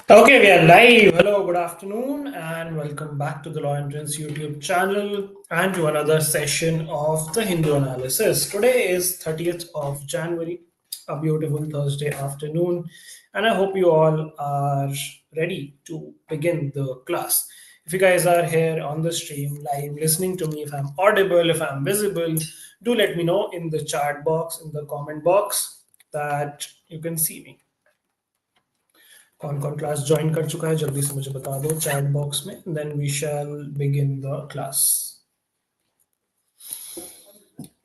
Okay, we are live. Hello, good afternoon, and welcome back to the Law Entrance YouTube channel and to another session of the Hindu analysis. Today is 30th of January, a beautiful Thursday afternoon, and I hope you all are ready to begin the class. If you guys are here on the stream, live, listening to me, if I'm audible, if I'm visible, do let me know in the chat box, in the comment box that you can see me. कौन कौन class join कर चुका है जल्दी से मुझे बता दो चैट बॉक्स में then we shall begin the class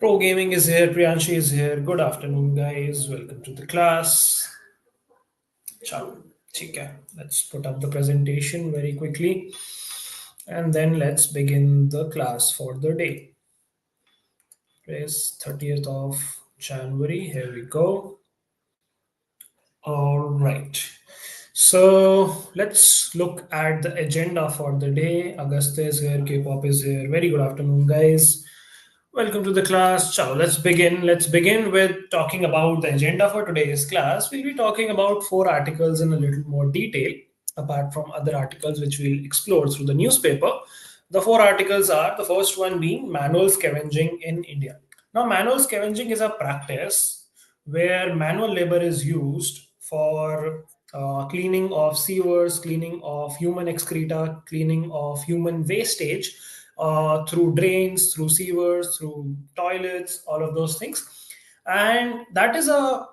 Pro Gaming is here, Priyanshi is here. Good afternoon, guys. Welcome to the class. Chalo, theek hai. Let's put up the presentation very quickly and then let's begin the class for the day. Today is 30th of January. Here we go. All right. So let's look at the agenda for the day. Agastya is here, K-pop is here. Very good afternoon, guys. Welcome to the class. Ciao. Let's begin. Let's begin with talking about the agenda for today's class. We'll be talking about 4 articles in a little more detail, apart from other articles which we'll explore through the newspaper. The 4 articles are the first one being manual scavenging in India. Now, manual scavenging is a practice where manual labor is used for cleaning of sewers, cleaning of human excreta, cleaning of human wastage through drains, through sewers, through toilets, all of those things. And that is a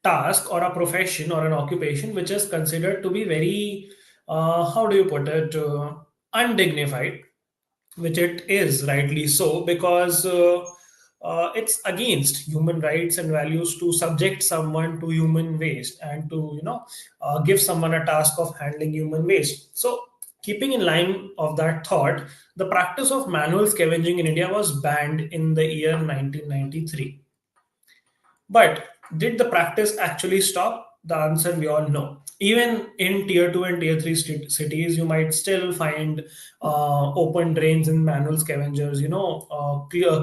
task or a profession or an occupation which is considered to be very, how do you put it, undignified, which it is rightly so because it's against human rights and values to subject someone to human waste and to give someone a task of handling human waste. So keeping in line of that thought, the practice of manual scavenging in India was banned in the year 1993. But did the practice actually stop? The answer we all know. Even in tier 2 and tier 3 cities, you might still find open drains and manual scavengers,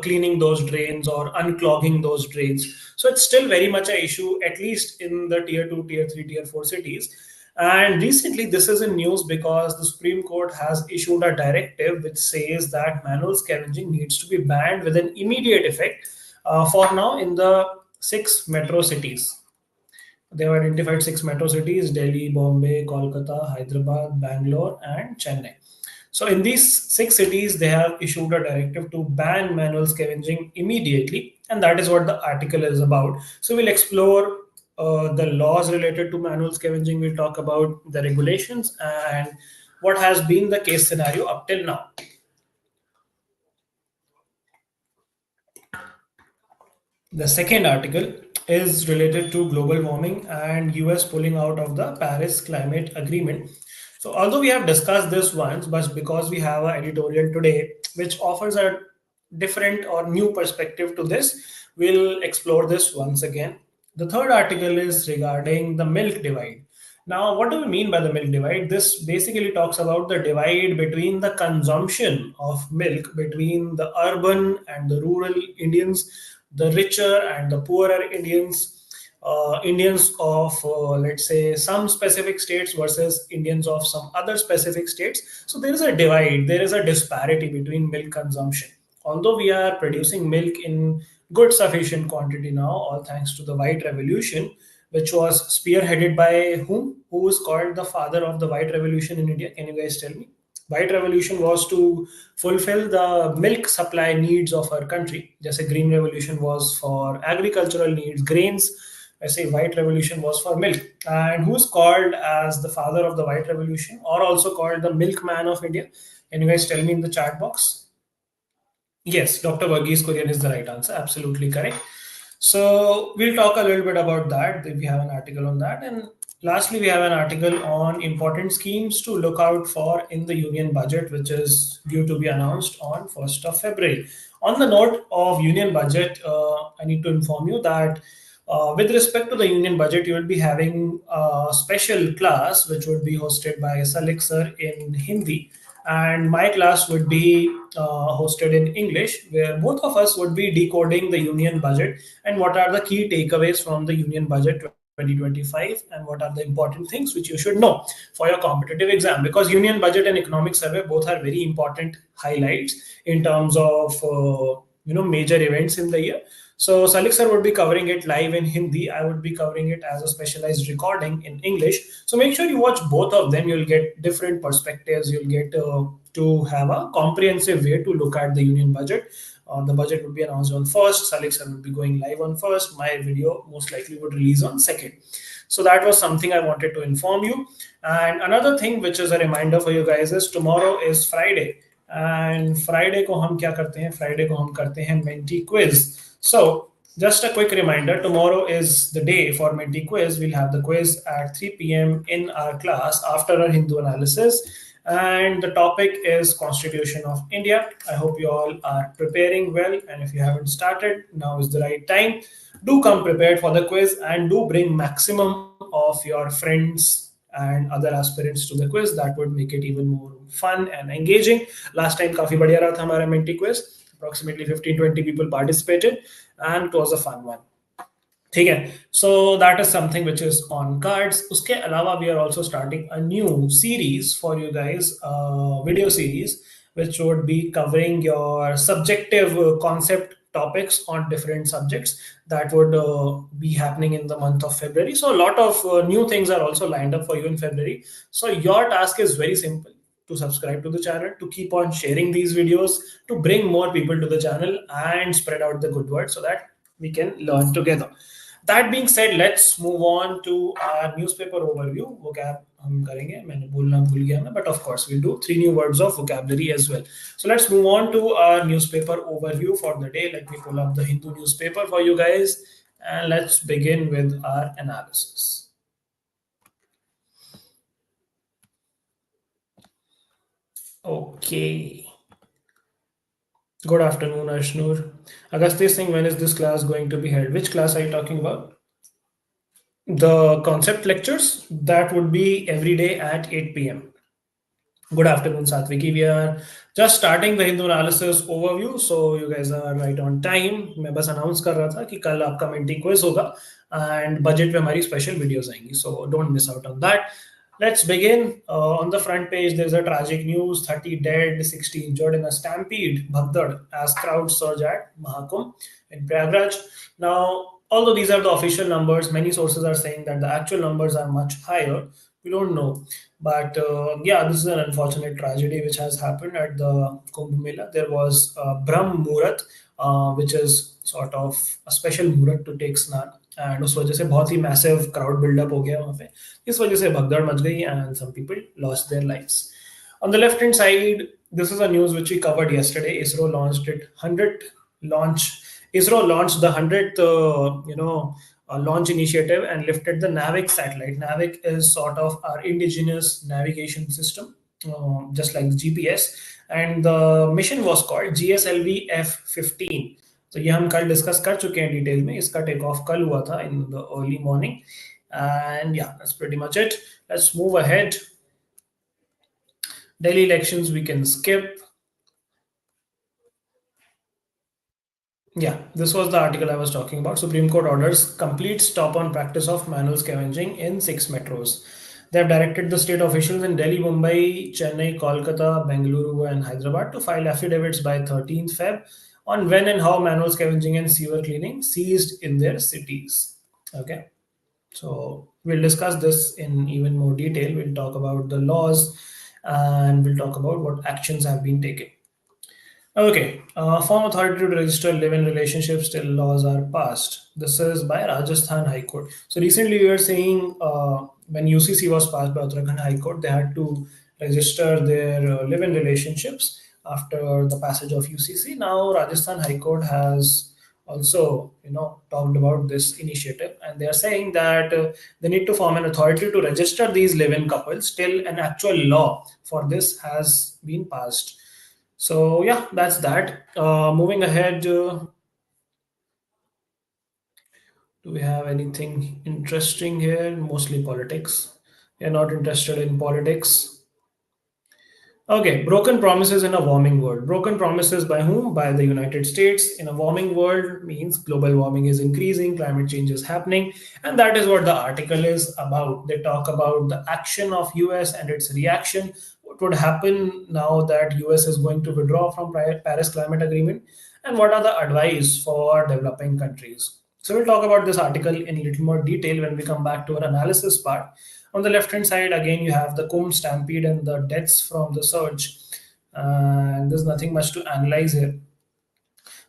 cleaning those drains or unclogging those drains. So it's still very much an issue, at least in the tier 2, tier 3, tier 4 cities. And recently, this is in news because the Supreme Court has issued a directive which says that manual scavenging needs to be banned with an immediate effect for now in the 6 metro cities. They have identified 6 metro cities: Delhi, Bombay, Kolkata, Hyderabad, Bangalore, and Chennai. So, in these 6 cities, they have issued a directive to ban manual scavenging immediately, and that is what the article is about. So, we'll explore the laws related to manual scavenging, we'll talk about the regulations and what has been the case scenario up till now. The second article is related to global warming and US pulling out of the Paris Climate Agreement. So although we have discussed this once, but because we have an editorial today which offers a different or new perspective to this, we'll explore this once again. The third article is regarding the milk divide. Now, what do we mean by the milk divide? This basically talks about the divide between the consumption of milk between the urban and the rural Indians, the richer and the poorer Indians, Indians of, let's say, some specific states versus Indians of some other specific states. So there is a divide, there is a disparity between milk consumption. Although we are producing milk in good sufficient quantity now, all thanks to the White Revolution, which was spearheaded by whom? Who is called the father of the White Revolution in India? Can you guys tell me? White Revolution was to fulfill the milk supply needs of our country. Just a Green Revolution was for agricultural needs, grains. I say White Revolution was for milk. And who's called as the father of the White Revolution, or also called the milkman of India? Can you guys tell me in the chat box? Yes, Dr. Varghese Kurian is the right answer. Absolutely correct. So we'll talk a little bit about that. We have an article on that. And lastly, we have an article on important schemes to look out for in the union budget, which is due to be announced on 1st of February. On the note of union budget, I need to inform you that with respect to the union budget, you will be having a special class, which would be hosted by Salik sir in Hindi. And my class would be hosted in English, where both of us would be decoding the union budget and what are the key takeaways from the union budget 2025 and what are the important things which you should know for your competitive exam, because union budget and economic survey both are very important highlights in terms of major events in the year. So Salik sir would be covering it live in Hindi. I would be covering it as a specialized recording in English. So make sure you watch both of them. You'll get different perspectives. You'll get to have a comprehensive way to look at the union budget. The budget would be announced on first. Salik sir would be going live on first. My video most likely would release on second. So that was something I wanted to inform you. And another thing which is a reminder for you guys is tomorrow is Friday. And Friday को हम क्या करते हैं? Friday को हम करते हैं Menti quiz. So just a quick reminder, tomorrow is the day for Menti quiz. We'll have the quiz at 3 p.m. in our class after our Hindu analysis. And the topic is Constitution of India. I hope you all are preparing well. And if you haven't started, now is the right time. Do come prepared for the quiz and do bring maximum of your friends and other aspirants to the quiz. That would make it even more fun and engaging. Last time काफी बढ़िया रहा था हमारा Menti quiz. Approximately 15-20 people participated and it was a fun one. ठीक है, so that is something which is on cards. उसके अलावा we are also starting a new series for you guys, video series which would be covering your subjective concept topics on different subjects that would be happening in the month of February. So a lot of new things are also lined up for you in February. So your task is very simple: to subscribe to the channel, to keep on sharing these videos, to bring more people to the channel and spread out the good word so that we can learn together. That being said, let's move on to our newspaper overview. Vocab हम करेंगे, मैंने बोलना भूल गया मैं, but of course we'll do 3 new words of vocabulary as well. So let's move on to our newspaper overview for the day. Let me pull up the Hindu newspaper for you guys and let's begin with our analysis. Okay. Good afternoon, Ashnur. Agustus Singh, when is this class going to be held? Which class are you talking about? The concept lectures, that would be every day at 8 p.m. Good afternoon, Satviki. We are just starting the Hindu analysis overview, so you guys are right on time. मैं बस announce कर रहा था कि कल आपका Menti quiz होगा and budget पे हमारी special videos आएंगी, so don't miss out on that. Let's begin. On the front page, there's a tragic news: 30 dead, 60 injured in a stampede, Bhagdad, as crowds surge at Mahakumbh in Prayagraj. Now, although these are the official numbers, many sources are saying that the actual numbers are much higher. We don't know. But yeah, this is an unfortunate tragedy which has happened at the Kumbh Mela. There was Brahm Muhurat, which is sort of a special Muhurat to take snan. And उस वजह से बहुत ही massive crowd build-up हो गया वहाँ पे. इस वजह से भगदड़ मच गई and some people lost their lives. On the left-hand side, this is a news which we covered yesterday. ISRO launched it 100th launch. ISRO launched the 100th, launch initiative and lifted the NAVIC satellite. NAVIC is sort of our indigenous navigation system, just like the GPS. And the mission was called GSLV F-15. तो ये हम कल discuss कर चुके हैं detail में. इसका take off कल हुआ था in the early morning. And yeah, that's pretty much it. Let's move ahead. Delhi elections we can skip. Yeah, this was the article I was talking about. Supreme Court orders complete stop on practice of manual scavenging in 6 metros. They have directed the state officials in Delhi, Mumbai, Chennai, Kolkata, Bengaluru, and Hyderabad to file affidavits by 13th Feb on when and how manual scavenging and sewer cleaning ceased in their cities. Okay, so we'll discuss this in even more detail. We'll talk about the laws and we'll talk about what actions have been taken. Okay, form authority to register live-in relationships till laws are passed. This is by Rajasthan High Court. So recently we were saying when UCC was passed by Uttarakhand High Court, they had to register their live-in relationships after the passage of UCC. Now Rajasthan High Court has also, talked about this initiative, and they are saying that they need to form an authority to register these live-in couples till an actual law for this has been passed. So yeah, that's that. Moving ahead, do we have anything interesting here? Mostly politics. We are not interested in politics. Okay, broken promises in a warming world. Broken promises by whom? By the United States. In a warming world means global warming is increasing, climate change is happening, and that is what the article is about. They talk about the action of US and its reaction. What would happen now that US is going to withdraw from Paris Climate Agreement, and what are the advice for developing countries. So we'll talk about this article in a little more detail when we come back to our analysis part. On the left hand side, again, you have the Qum stampede and the deaths from the surge. And there's nothing much to analyze here.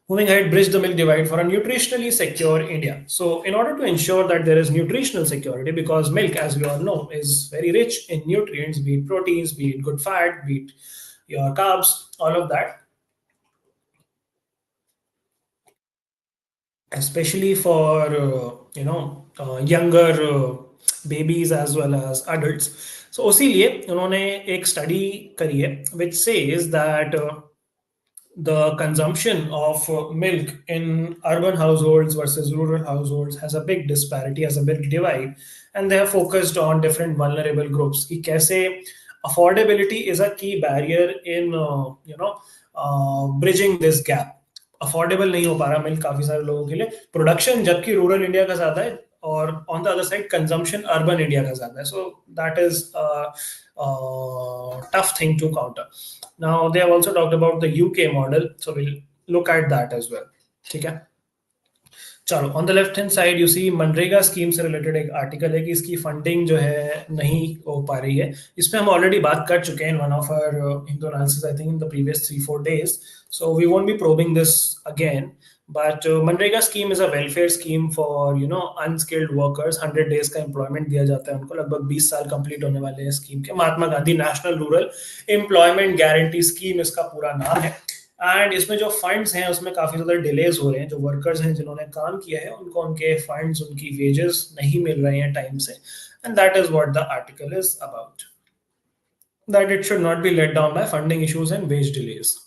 Moving ahead, bridge the milk divide for a nutritionally secure India. So, in order to ensure that there is nutritional security, because milk, as we all know, is very rich in nutrients, be it proteins, be it good fat, be it your carbs, all of that, especially for younger babies as well as adults. So उसीलिए उन्होंने एक study करी है which says that the consumption of milk in urban households versus rural households has a big disparity, has a big divide, and they have focused on different vulnerable groups. कि कैसे affordability is a key barrier in bridging this gap. Affordable नहीं हो पा रहा milk काफी सारे लोगों के लिए, प्रोडक्शन जबकि रूरल इंडिया का ज्यादा है, और on the other side consumption urban India का ज्यादा है. So that is tough thing to counter. Now they have also talked about the UK model, so we'll look at that as well. ठीक है. चलो on the left hand side you see MNREGA scheme से related एक article है कि इसकी funding जो है नहीं हो पा रही है. इस पे हम ऑलरेडी बात कर चुके हैं in one of our Hindu analysis, I think in the previous 3-4 days, so we won't be probing this again. But MNREGA scheme is a welfare scheme for unskilled workers. 100 days का एम्प्लॉयमेंट दिया जाता है उनको, लगभग 20 साल कंप्लीट होने वाले हैं स्कीम के. Mahatma Gandhi national rural employment guarantee scheme इसका पूरा नाम है. एंड इसमें जो फंड्स हैं उसमें काफी ज्यादा डिलेज हो रहे हैं. जो वर्कर्स हैं जिन्होंने काम किया है उनको उनके फंड्स, उनकी वेजेस नहीं मिल रहे हैं टाइम से. And that is what the article is about, that it should not be let down by funding issues and wage delays.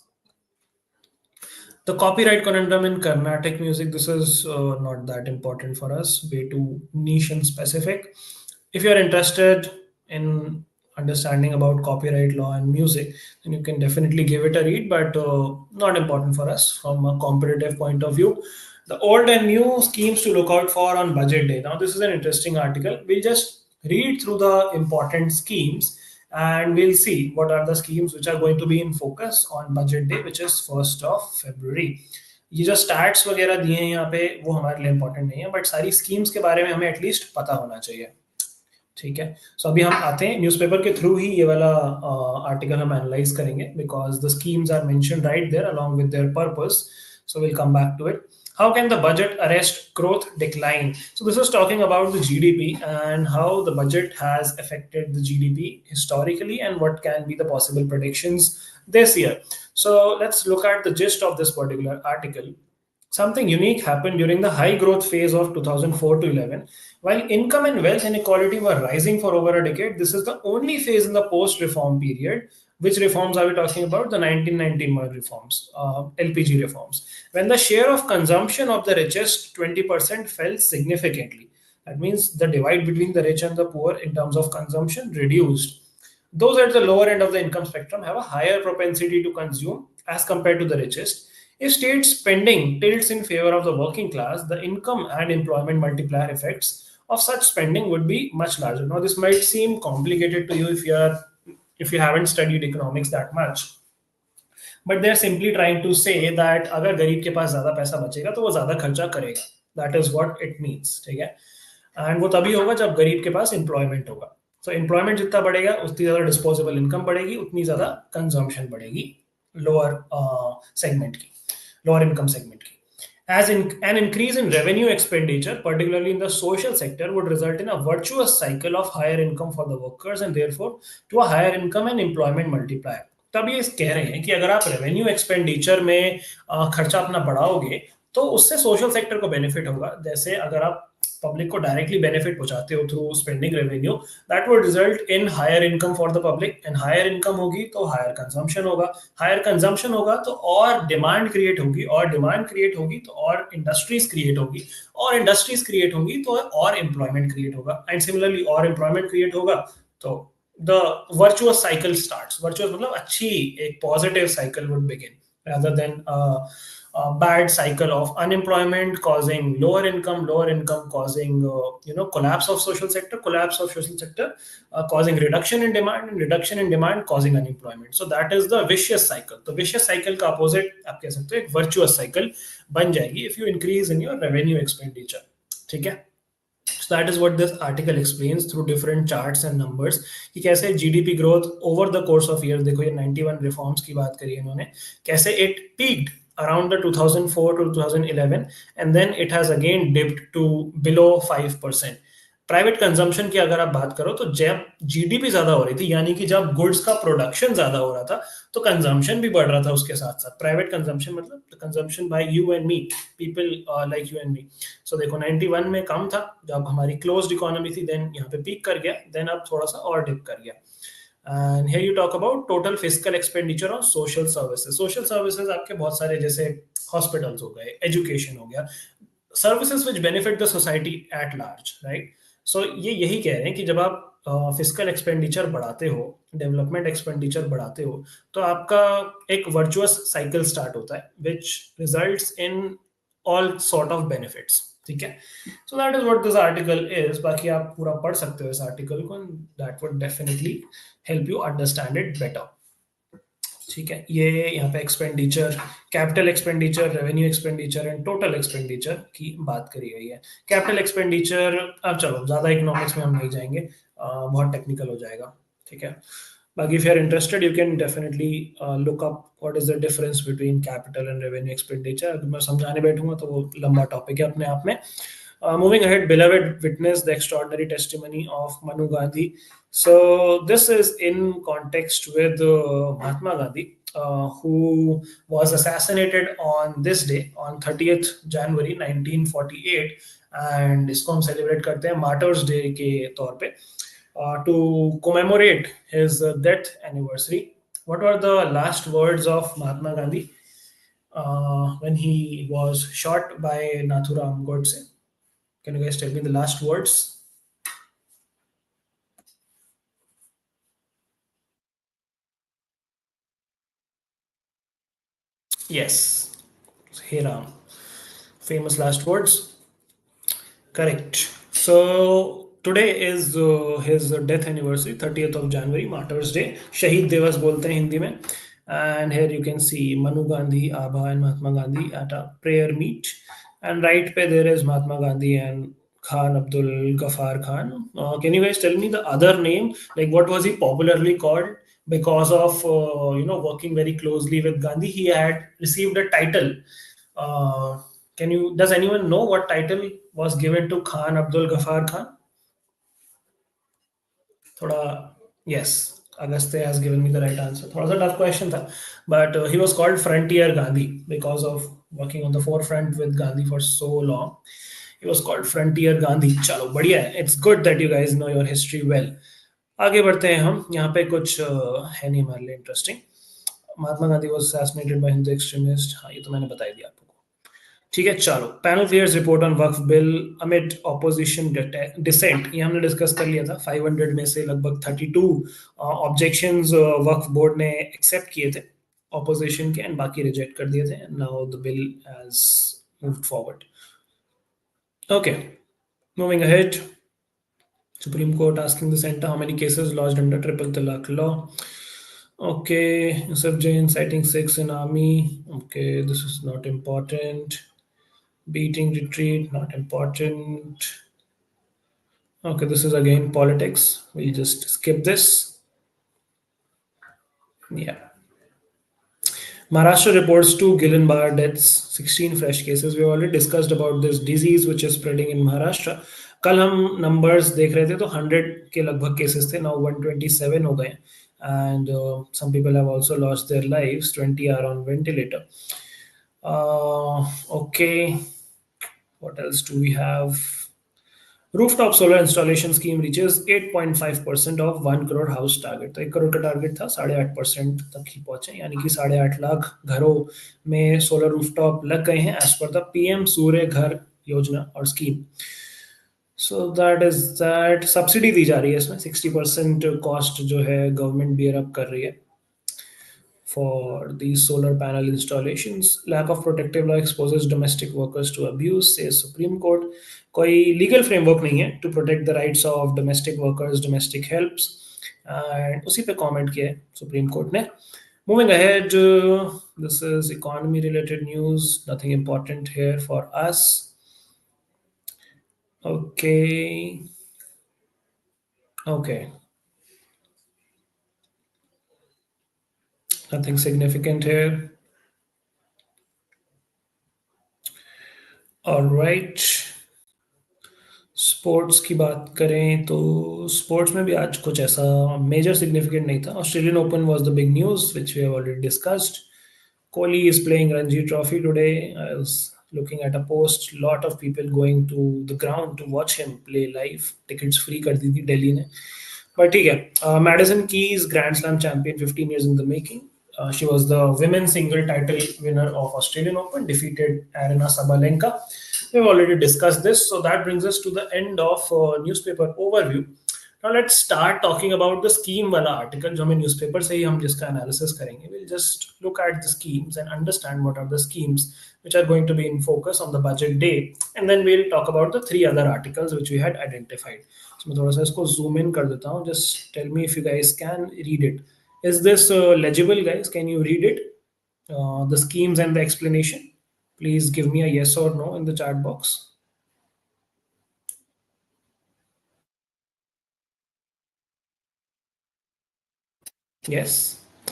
The copyright conundrum in Carnatic music, this is not that important for us, way too niche and specific. If you're interested in understanding about copyright law and music, then you can definitely give it a read, but not important for us from a competitive point of view. The old and new schemes to look out for on budget day. Now, this is an interesting article. We'll just read through the important schemes and we'll see what are the schemes which are going to be in focus on budget day, which is 1st of February. ये जो stats वगैरह दिए हैं यहाँ पे वो हमारे लिए इंपॉर्टेंट नहीं है, बट सारी स्कीम्स के बारे में हमें एटलीस्ट पता होना चाहिए. ठीक है. सो अभी हम आते हैं न्यूज़पेपर के थ्रू ही ये वाला आर्टिकल हम एनालाइज करेंगे, because the schemes are mentioned right there along with their purpose. So will come back to it. How can the budget arrest growth decline? So this is talking about the GDP and how the budget has affected the GDP historically and what can be the possible predictions this year. So let's look at the gist of this particular article. Something unique happened during the high growth phase of 2004 to 11. While income and wealth inequality were rising for over a decade, this is the only phase in the post-reform period. Which reforms are we talking about? The 1991 reforms, LPG reforms, when the share of consumption of the richest 20% fell significantly. That means the divide between the rich and the poor in terms of consumption reduced. Those at the lower end of the income spectrum have a higher propensity to consume as compared to the richest. If state spending tilts in favor of the working class, the income and employment multiplier effects of such spending would be much larger. Now, this might seem complicated to you if you haven't studied economics that much, but they're simply trying to say that अगर गरीब के पास ज्यादा पैसा बचेगा तो वो ज्यादा खर्चा करेगा. That is what it means. ठीक है. एंड वो तभी होगा जब गरीब के पास एम्प्लॉयमेंट होगा. तो एम्प्लॉयमेंट जितना बढ़ेगा उतनी ज्यादा डिस्पोजेबल इनकम बढ़ेगी, उतनी ज्यादा कंजम्पशन बढ़ेगी लोअर सेगमेंट की, लोअर इनकम सेगमेंट की. As in, an increase in revenue expenditure, particularly in the social sector, would result in a virtuous cycle of higher income for the workers and therefore to a higher income and employment multiplier. तब ये कह रहे हैं कि अगर आप revenue expenditure में खर्चा अपना बढ़ाओगे तो उससे सोशल सेक्टर को बेनिफिट होगा. जैसे अगर आप पब्लिक को डायरेक्टली बेनिफिट पहुंचाते हो through spending revenue, that would result in higher income for the public, and higher income होगी तो हायर कंजम्पशन होगा, हायर कंजम्पशन होगा तो और डिमांड क्रिएट होगी, और डिमांड क्रिएट होगी तो और इंडस्ट्रीज क्रिएट होगी, और इंडस्ट्रीज क्रिएट होगी तो और एम्प्लॉयमेंट क्रिएट होगा, एंड सिमिलरली और एम्प्लॉयमेंट क्रिएट होगा तो the virtuous cycle starts. Virtuous मतलब अच्छी एक positive cycle would begin rather than a bad cycle of unemployment causing lower income causing collapse of social sector, causing reduction in demand, and reduction in demand causing unemployment. So that is the vicious cycle. तो vicious cycle का opposite आप कह सकते हो एक virtuous cycle बन जाएगी if you increase in your revenue expenditure. ठीक है. So that is what this article explains through different charts and numbers कि कैसे GDP growth over the course of year, देखो ये 91 रिफॉर्म्स की बात करी है इन्होंने, कैसे it peaked around the 2004 to 2011 and then it has again dipped to below 5%. Private consumption की अगर आप बात करो तो जब जीडीपी ज्यादा हो रही थी, यानी कि जब गुड्स का प्रोडक्शन ज्यादा हो रहा था, तो कंजम्पशन भी बढ़ रहा था उसके साथ साथ. प्राइवेट कंजम्पशन मतलब consumption by you and me, people like you and me. So देखो 91 में कम था जब हमारी क्लोज्ड इकोनॉमी थी, देन यहाँ पे पीक कर गया, देन अब थोड़ा सा और डिप कर गया. And here you talk about total physical expenditure on social services. Social services आपके बहुत सारे, जैसे हॉस्पिटल्स हो गए, एजुकेशन हो गया, services which benefit the society at large, right. So ये यही कह रहे हैं कि जब आप फिजिकल एक्सपेंडिचर बढ़ाते हो, डेवलपमेंट एक्सपेंडिचर बढ़ाते हो, तो आपका एक वर्चुअस साइकिल स्टार्ट होता है which results in all sort of benefits. ठीक है. So that is what this article is. बाकी आप पूरा पढ़ सकते हो इस आर्टिकल को, that would definitely help you understand it better. ठीक है. ये यहाँ पे expenditure, capital expenditure, revenue expenditure and total expenditure की बात करी गई है. कैपिटल एक्सपेंडिचर, अब चलो ज्यादा इकोनॉमिक्स में हम नहीं जाएंगे, बहुत टेक्निकल हो जाएगा. ठीक है. बाकी if you are interested you can definitely look up what is the difference between capital and revenue expenditure. अगर मैं समझाने बैठूंगा तो वो लंबा टॉपिक है अपने आप में. Moving ahead, beloved witness the extraordinary testimony of Manu Gandhi. So this is in context with Mahatma Gandhi, who was assassinated on this day, on 30th January 1948, and इसको हम celebrate करते हैं Martyrs Day के तौर पे, to commemorate his death anniversary. What were the last words of Mahatma Gandhi when he was shot by Nathuram Godse? Can you guys tell me the last words? Yes, Hey Ram. Famous last words. Correct. So today is his death anniversary, 30th of January, Martyrs Day. Shahid Divas बोलते हैं हिंदी में. And here you can see Manu Gandhi, Abha, and Mahatma Gandhi at a prayer meet. And right pe there is Mahatma Gandhi and Khan Abdul Ghaffar Khan. Can you guys tell me the other name? Like what was he popularly called? Because of working very closely with Gandhi, he had received a title. Uh, does anyone know what title was given to Khan Abdul Ghaffar Khan? थोड़ा, yes, Agastya has given me the right answer. थोड़ा सा tough question था, but he was called Frontier Gandhi because of working on the forefront with Gandhi for so long. He was called Frontier Gandhi. चलो बढ़िया है. It's good that you guys know your history well. आगे बढ़ते हैं हम. यहाँ पे कुछ है नहीं हमारे लिए interesting. Mahatma Gandhi was assassinated by Hindu extremist. हाँ, ये तो मैंने बता ही दिया आपको. ठीक है. चलो, panel clears report on Waqf bill amid opposition dissent, ये हमने डिस्कस कर लिया था. 500 में से लगभग 32 ऑब्जेक्शंस वक्फ बोर्ड ने एक्सेप्ट किए थे ऑपोजिशन के, एंड बाकी रिजेक्ट कर दिए थे. Now the bill has moved forward. Okay, moving ahead. Supreme Court asking the center how many cases lodged under triple talaq law. Okay, Yusuf Jain citing 6 in army. Okay, this is not important. Beating retreat, not important. Okay, this is again politics. We'll just skip this. Yeah. Maharashtra reports 2 Guillain-Barre deaths, 16 fresh cases. We already discussed about this disease which is spreading in Maharashtra. कल हम numbers देख रहे थे तो 100 के लगभग cases थे. Now 127 हो गए. And some people have also lost their lives. 20 are on ventilator. Okay. What else do we have? Rooftop solar installation scheme reaches 8.5% of 1 crore house target. तो 1 करोड़ का टारगेट था, 8.5% तक ही पहुंचे, यानी कि 8.5 लाख घरों में सोलर रूफटॉप लग गए हैं as per the PM Surya Ghar Yojana और scheme. So that is that subsidy दी जा रही है इसमें 60% कॉस्ट जो है गवर्नमेंट बियर अप कर रही है for these solar panel installations. Lack of protective law exposes domestic workers to abuse, says Supreme Court. कोई legal framework नहीं है to protect the rights of domestic workers, domestic helps. And उसी पे comment किया है Supreme Court ने. Moving ahead, this is economy related news. Nothing important here for us. Okay, okay, nothing significant here. All right. Sports की बात करें तो sports में भी आज कुछ ऐसा मेजर सिग्निफिकेंट नहीं था. Australian Open was the big news which we have already discussed. Kohli is playing Ranji Trophy today. I was looking at a post. Lot of people going to the ground to watch him play live. Tickets free कर दी थी दिल्ली ने. But ठीक है. Madison Keys Grand Slam champion, 15 years in the making. She was the women's single title winner of Australian Open, defeated Arina Sabalenka. We've already discussed this, so that brings us to the end of newspaper overview. Now let's start talking about the scheme वाला article जो हमें newspaper से ही हम जिसका analysis करेंगे. We'll just look at the schemes and understand what are the schemes which are going to be in focus on the budget day, and then we'll talk about the three other articles which we had identified. So मैं थोड़ा सा इसको zoom in कर देता हूँ. Just tell me if you guys can read it. Is this legible, guys? Can you read it? The schemes and the explanation. Please give me a yes or no in the chat box. Yes.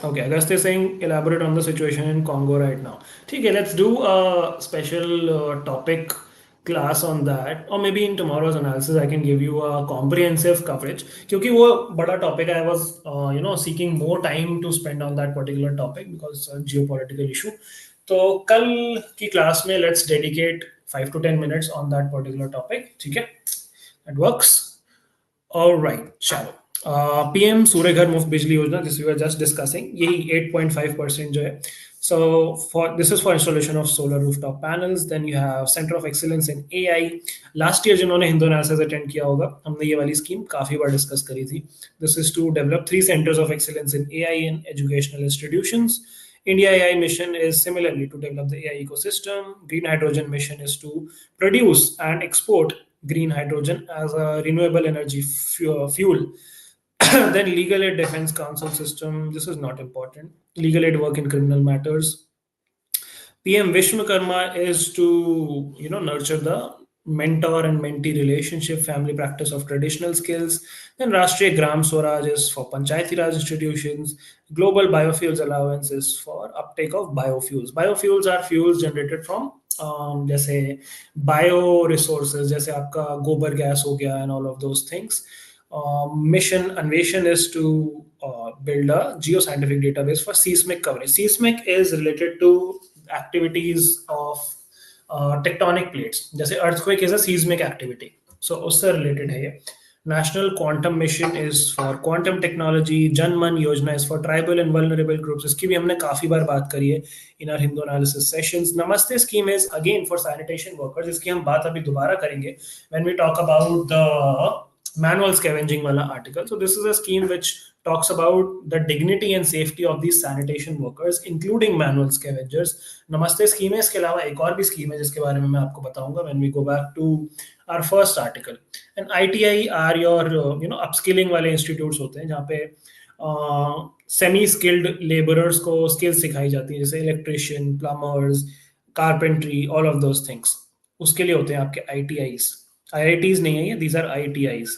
Okay. Agast is saying elaborate on the situation in Congo right now. Okay, let's do a special topic class on that, or maybe in tomorrow's analysis I can give you a comprehensive coverage. क्योंकि वो बड़ा topic I was seeking more time to spend on that particular topic because geopolitical issue. तो कल की class में let's dedicate 5 to 10 minutes on that particular topic. ठीक है? That works. All right, चलो. PM Surya Ghar Muft Bijli Yojana this we are just discussing यही 8.5% जो है. So for this is for installation of solar rooftop panels. Then you have Center of Excellence in AI. Last year जिन्होंने Hindu analysis attend किया होगा हमने ये वाली स्कीम काफी बार डिस्कस करी थी. This is to develop 3 centers of excellence in AI in educational institutions. India AI mission is similarly to develop the AI ecosystem. Green hydrogen mission is to produce and export green hydrogen as a renewable energy fuel. Then legal aid defense council system, this is not important. Legal aid work in criminal matters. PM Vishwakarma is to nurture the mentor and mentee relationship, family practice of traditional skills. Then Rashtriya Gram Swaraj is for Panchayati Raj institutions. Global Biofuels Allowance is for uptake of biofuels. Biofuels are fuels generated from जैसे bio resources जैसे आपका गोबर gas हो गया and all of those things. Mission Anveshan is to build a geoscientific database for seismic coverage. Seismic is related to activities of tectonic plates. जैसे earthquake is a seismic activity. So उससे related है ये. National Quantum Mission is for quantum technology. Janman Yojana is for tribal and vulnerable groups. इसकी भी हमने काफी बार बात करी है in our Hindu analysis sessions. Namaste scheme is again for sanitation workers. इसकी हम बात अभी दोबारा करेंगे when we talk about the manual scavenging wala article. So this is a scheme which talks about the dignity and safety of these sanitation workers, including manual scavengers. Namaste scheme है. इसके अलावा एक और भी scheme है जिसके बारे में मैं आपको बताऊंगा when we go back to our first article. And ITI are your upskilling वाले institutes होते हैं जहाँ पे सेमी स्किल्ड लेबरर्स को स्किल्स सिखाई जाती है जैसे electrician, plumbers, carpentry, all of those things. उसके लिए होते हैं आपके ITIs. IITs नहीं है ये, these are ITIs.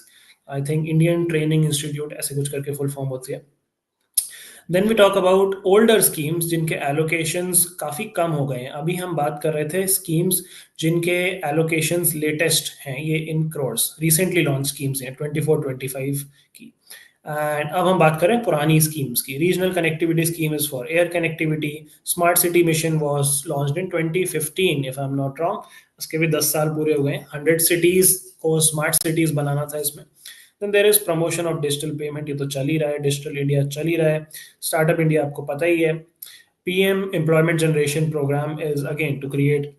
I think Indian Training Institute ऐसे कुछ करके फुल फॉर्म होती है. Then we talk about older schemes जिनके एलोकेशंस काफ़ी कम हो गए हैं. अभी हम बात कर रहे थे स्कीम्स जिनके एलोकेशंस लेटेस्ट हैं, ये इन क्रोर्स रिसेंटली लॉन्च स्कीम्स हैं 24-25 की. एंड अब हम बात करें पुरानी स्कीम्स की. Regional connectivity scheme is for air connectivity. Smart city mission was launched in 2015 if I am not wrong. उसके भी 10 साल पूरे हो गए. 100 सिटीज को स्मार्ट सिटीज बनाना था इसमें. Then there is promotion of digital payment, ये तो चल ही रहा है. डिजिटल इंडिया चल ही रहा है. स्टार्टअप इंडिया आपको पता ही है. PM employment generation programme is again to create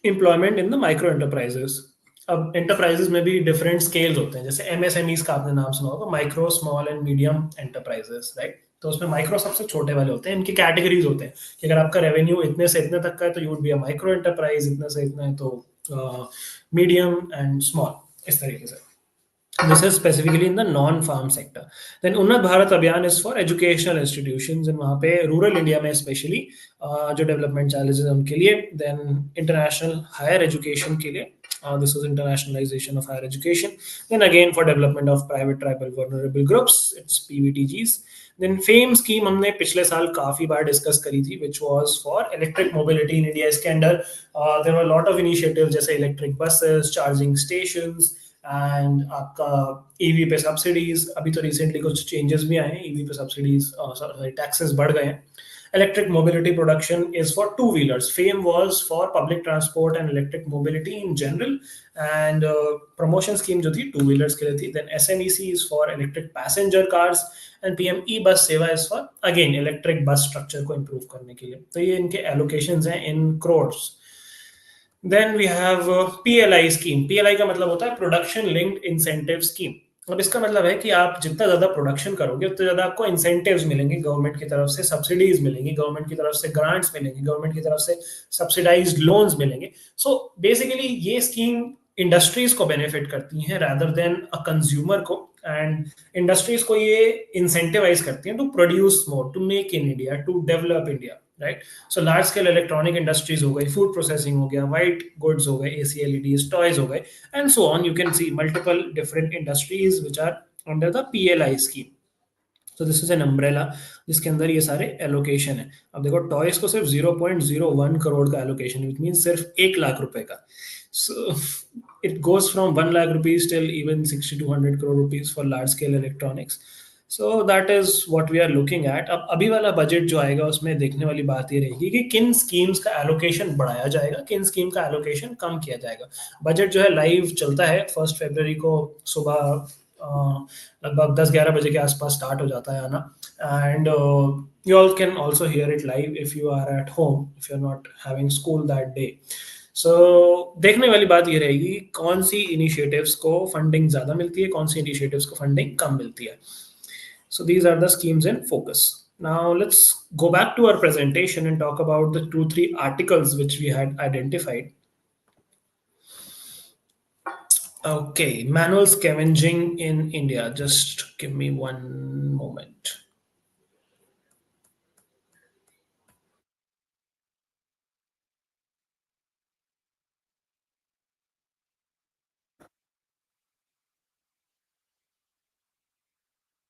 employment in the micro enterprises. अब एंटरप्राइजेस में भी डिफरेंट स्केल्स होते हैं, जैसे एमएसएमईज का आपने नाम सुना होगा, micro small and medium enterprises, right. तो उसमें माइक्रो सबसे छोटे वाले होते हैं, इनकी कैटेगरीज होते हैं कि अगर आपका रेवेन्यू इतने से इतने तक का है तो you would be a micro enterprise, इतने से इतने है तो मीडियम एंड स्मॉल, इस तरीके से। This is specifically in the non-farm sector. Then उन्नत भारत अभियान is for educational institutions, and वहाँ पे रूरल इंडिया में स्पेशली जो डेवलपमेंट चैलेंजेस हैं उनके लिए। देन इंटरनेशनल हायर एजुकेशन के लिए, this was internationalization of higher education. Then again for development of private tribal vulnerable groups, it's PVTGs. Then FAME scheme हमने पिछले साल काफी बार डिस्कस करी थी, which was for electric mobility in India. इसके अंदर there were a lot of initiatives जैसे electric buses, charging stations, and आपका ईवी पे सब्सिडीज। अभी तो रिसेंटली कुछ चेंजेस भी आए हैं, ईवी पे सब्सिडीज, टैक्सेस बढ़ गए हैं। Electric mobility production is for two wheelers, FAME was for public transport and electric mobility in general, and promotion scheme जो थी टू व्हीलर्स के लिए थी। Then SMEC is for electric passenger cars, and PM E bus Sewa is for again electric bus structure को improve करने के लिए। तो ये इनके एलोकेशंस हैं in crores. Then we have PLI scheme. PLI का मतलब होता है प्रोडक्शन लिंक्ड इंसेंटिव स्कीम। अब इसका मतलब है कि आप जितना ज्यादा प्रोडक्शन करोगे उतना ज्यादा आपको इंसेंटिव्स मिलेंगे गवर्नमेंट की तरफ से, सब्सिडीज मिलेंगी गवर्नमेंट की तरफ से, ग्रांट्स मिलेंगी गवर्नमेंट की तरफ से, सब्सिडाइज्ड लोन्स मिलेंगे। सो बेसिकली ये स्कीम इंडस्ट्रीज को बेनिफिट करती हैं रादर देन अ कंज्यूमर को, एंड इंडस्ट्रीज को ये इंसेंटिवाइज करती हैं to produce more, to make in India, to develop India, right. So large scale electronic industries हो गई, फूड प्रोसेसिंग हो गया, वाइट गुड्स हो गए, एसी एलईडीज, टॉयज हो गए, and so on. You can see multiple different industries which are under the PLI scheme. तो this is an umbrella जिसके अंदर ये सारे एलोकेशन है। अब देखो टॉयज को सिर्फ 0.01 करोड़ का एलोकेशन, विच मीन सिर्फ 1 लाख रुपए का। सो it goes from 1 lakh rupees till even 60 to 100 crore rupees for large scale electronics. So that is what we are looking at. अब अभी वाला बजट जो आएगा उसमें देखने वाली बात ये रहेगी कि किन स्कीम्स का एलोकेशन बढ़ाया जाएगा, किन स्कीम का एलोकेशन कम किया जाएगा। बजट जो है लाइव चलता है 1 फरवरी को सुबह लगभग 10-11 बजे के आसपास स्टार्ट हो जाता है आना, and you all can also hear it live if you are at home, if you are not having school that day. So देखने वाली बात ये रहेगी कौन सी इनिशिएटिव्स को फंडिंग ज्यादा मिलती है, कौन सी इनिशिएटिव्स को फंडिंग कम मिलती है। So these are the schemes in focus. Now let's go back to our presentation and talk about the 2-3 articles which we had identified. Okay, manual scavenging in India. Just give me one moment.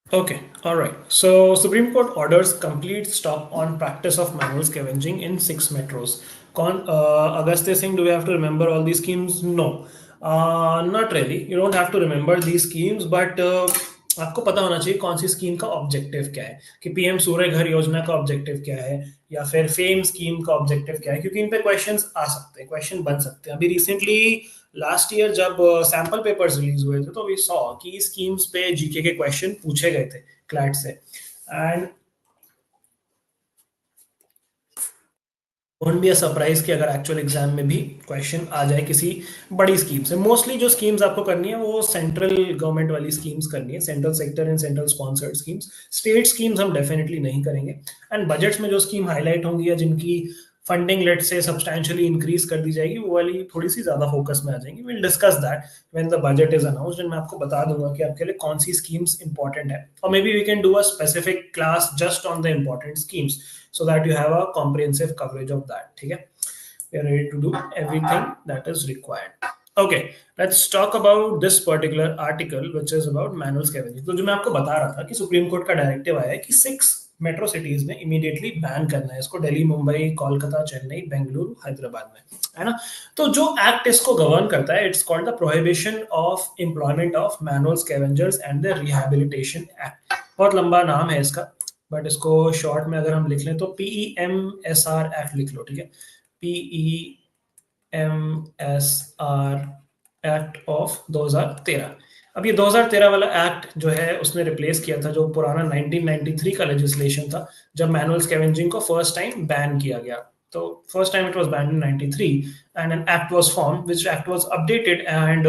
Okay, all right. So Supreme Court orders complete stop on practice of manual scavenging in 6 metros. Agastya Singh, do we have to remember all these schemes? No, not really. You don't have to remember these schemes, but आपको पता होना चाहिए कौन सी scheme का objective क्या है, कि PM Surya Ghar योजना का ऑब्जेक्टिव क्या है, या फिर फेम स्कीम का ऑब्जेक्टिव क्या है, क्योंकि इन पे क्वेश्चंस आ सकते हैं, क्वेश्चन बन सकते हैं। अभी रिसेंटली लास्ट ईयर जब सैंपल पेपर्स रिलीज हुए थे तो वी सॉ कि स्कीम्स पे जीके के क्वेश्चन पूछे गए थे क्लैट से, and won't be a surprise कि अगर एक्चुअल एग्जाम में भी क्वेश्चन आ जाए किसी बड़ी स्कीम से। मोस्टली जो स्कीम्स आपको करनी है वो सेंट्रल गवर्नमेंट वाली स्कीम्स करनी है, central sector and central sponsored schemes. State schemes हम डेफिनेटली नहीं करेंगे, एंड बजट्स में जो स्कीम हाईलाइट होंगी या जिनकी फंडिंग लेट से सब्सटैंशियली इंक्रीज कर दी जाएगी वो वाली थोड़ी सी ज्यादा फोकस में आ जाएंगी। Will discuss that when the budget is announced, and मैं आपको बता दूंगा कि आपके लिए कौन सी स्कीम्स इंपॉर्टेंट है, और maybe we can do a specific class just on the important schemes so that you have a comprehensive coverage of that. ठीक है, we are ready to do everything that is required. Okay, let's talk about this particular article which is about manual scavenging. तो जो मैं आपको बता रहा था कि सुप्रीम कोर्ट का डायरेक्टिव आया है कि 6 मेट्रो सिटीज में इमीडिएटली बैन करना है इसको, दिल्ली, मुंबई, कोलकाता, चेन्नई, बेंगलुरु, हैदराबाद में, है ना। तो जो एक्ट इसको गवर्न करता है, it's called the prohibition of employment of manual scavengers and the rehabilitation act. बहुत लंबा नाम है इसका, बट इसको शॉर्ट में अगर हम लिख लें तो PEMSR एक्ट लिख लो, ठीक है, PEMSR एक्ट ऑफ 2013। अब ये 2013 वाला एक्ट जो है उसने रिप्लेस किया था जो पुराना 1993 का लेजिस्लेशन था, जब मैनुअल स्कैवेंजिंग को फर्स्ट टाइम बैन किया गया। So first time it was banned in 93, and an act was formed, which act was updated and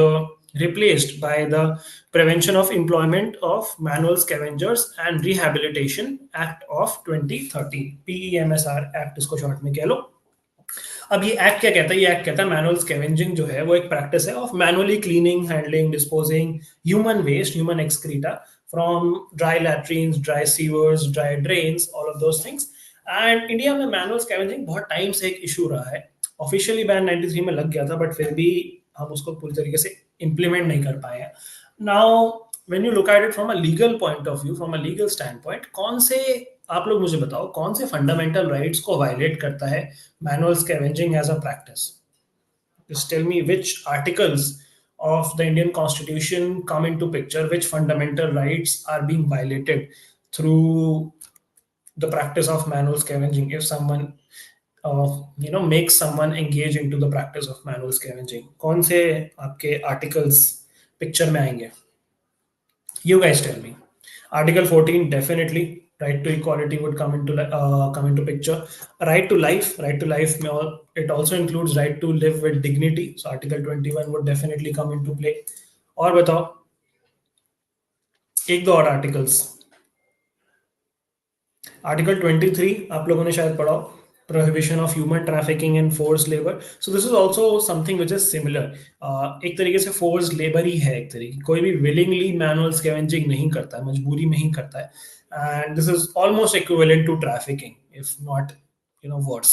replaced by the Prevention of Employment of Manual Scavengers and Rehabilitation Act of 2013, PEMSR Act इसको short में कह लो। अब ये act क्या कहता है? ये act कहता है मैनुअल स्कैवेंजिंग जो है वो एक प्रैक्टिस है of manually cleaning, handling, disposing human waste, human excreta from dry latrines, dry sewers, dry drains, all of those things. And India में मैनुअल स्कैवेंजिंग बहुत टाइम से एक इशू रहा है। ऑफिशियली बैन 93 में लग गया था, बट फिर भी हम उसको पूरी तरीके से इम्प्लीमेंट नहीं कर पाए हैं। Now when you look at it from a legal point of view, from a legal stand point, कौन से, आप लोग मुझे बताओ कौन से फंडामेंटल राइट्स को वायलेट करता है manual scavenging as a practice? Just tell me which articles of the Indian Constitution come into picture, which fundamental rights are being violated through the practice of manual scavenging. If someone makes someone engage into the practice of manual scavenging, कौन से आपके articles picture में आएंगे? You guys tell me. Article 14, definitely right to equality would come into picture. Right to life it also includes right to live with dignity. So Article 21 would definitely come into play. और बताओ एक दो और articles. Article 23 आप लोगों ने शायद पढ़ा, prohibition of human trafficking and force labour. So this is also something which is similar. एक तरीके से फोर्स लेबर ही है, एक तरीके, कोई भी विलिंगली मैनुअल स्कैवेंजिंग नहीं करता है, मजबूरी में ही करता है। And this is almost equivalent to trafficking if not worse.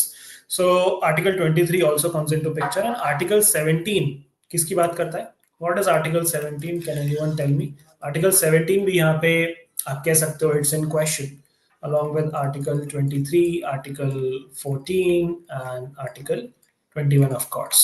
So article 23 also comes in to picture. And article 17 किसकी बात करता है? What is article 17? Can anyone tell me? Article 17 भी यहाँ पे आप कह सकते हो it's in question, along with Article 23, Article 14, and Article 21, of course.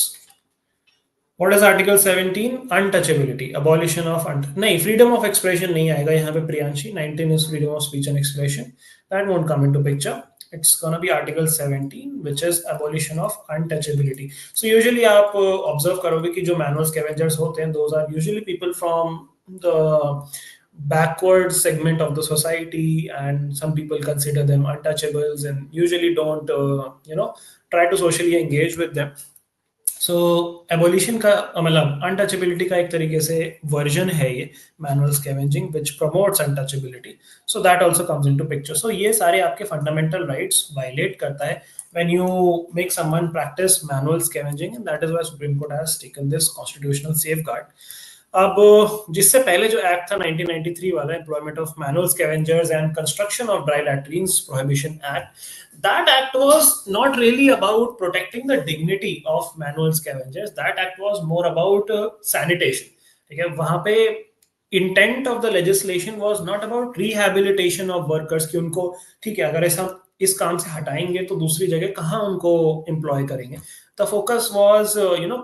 What is Article 17? Untouchability, abolition of नहीं, freedom of expression नहीं आएगा यहाँ पे Priyanshi. 19 is freedom of speech and expression, that won't come into picture. It's gonna be Article 17, which is abolition of untouchability. So usually आप observe करोगे कि जो manual scavengers होते हैं, those are usually people from the backward segment of the society, and some people consider them untouchables and usually don't try to socially engage with them. So abolition का मतलब untouchability का एक तरीके से version है ये manual scavenging which promotes untouchability. So that also comes into picture. So ये सारे आपके फंडामेंटल राइट्स वायलेट करता है when you make someone practice manual scavenging, and that is why Supreme Court has taken this constitutional safeguard. अब जिससे पहले जो act था 1993 वाला, employment of manual scavengers and construction of dry latrines prohibition act, that act was not really about protecting the dignity of manual scavengers. That act was more about sanitation. ठीक है, वहां पे intent of the legislation was not about rehabilitation of workers कि उनको ठीक है अगर ऐसा इस काम से हटाएंगे तो दूसरी जगह कहाँ उनको एम्प्लॉय करेंगे। द फोकस वाज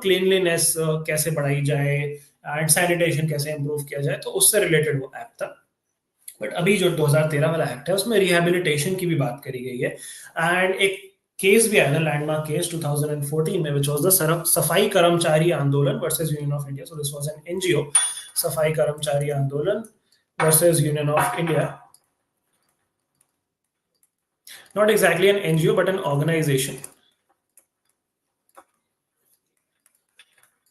क्लीनलीनेस कैसे बढ़ाई जाए एंड सैनिटेशन कैसे इम्प्रूव किया जाए, तो उससे रिलेटेड वो एक्ट था। बट अभी जो 2013 वाला एक्ट है उसमें रिहेबिलिटेशन की भी बात करी गई है। एंड एक केस भी आया था, लैंडमार्क केस 2014 में, which was the Safai Karmachari Andolan versus Union of India. So this was an NGO, Safai Karmachari Andolan versus Union of India. Not exactly an NGO but an organisation